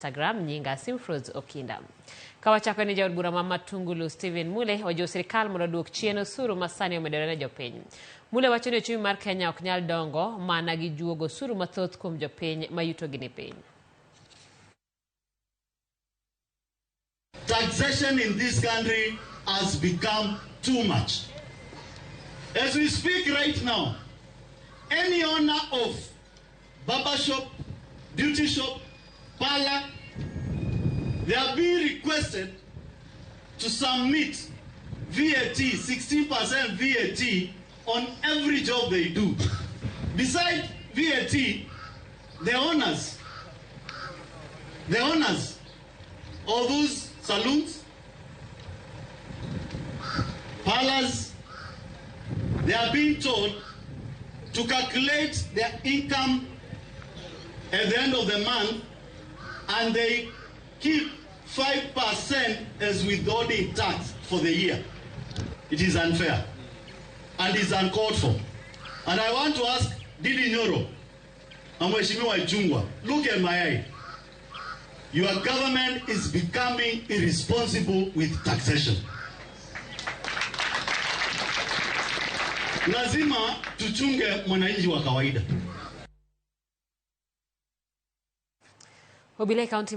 Instagram nyinga Simfroz Okinda. Kawachako ni Jaod bura Matungulu Stephen Mule wajo sirkal mondo oduok chien osuru masani omedore ne jopiny. Mule wacho ni ochumi mar Kenya ok nyal dongo mana gi juogo osuru mathoth kuom jopiny mayuto gi ni piny. Taxation in this country has become too much. As we speak right now, any owner of barber shop, beauty shop, parlor, they are being requested to submit VAT, 16% VAT on every job they do. Besides VAT, the owners of those salons, parlors, they are being told to calculate their income at the end of the month, and they keep 5% as withholding tax for the year. It is unfair and is uncalled for. And I want to ask Didi Nyoro and Mheshimiwa Ichung'wah, look at my eye. Your government is becoming irresponsible with taxation. Lazima tuchunge mwananchi wa kawaida. Obile County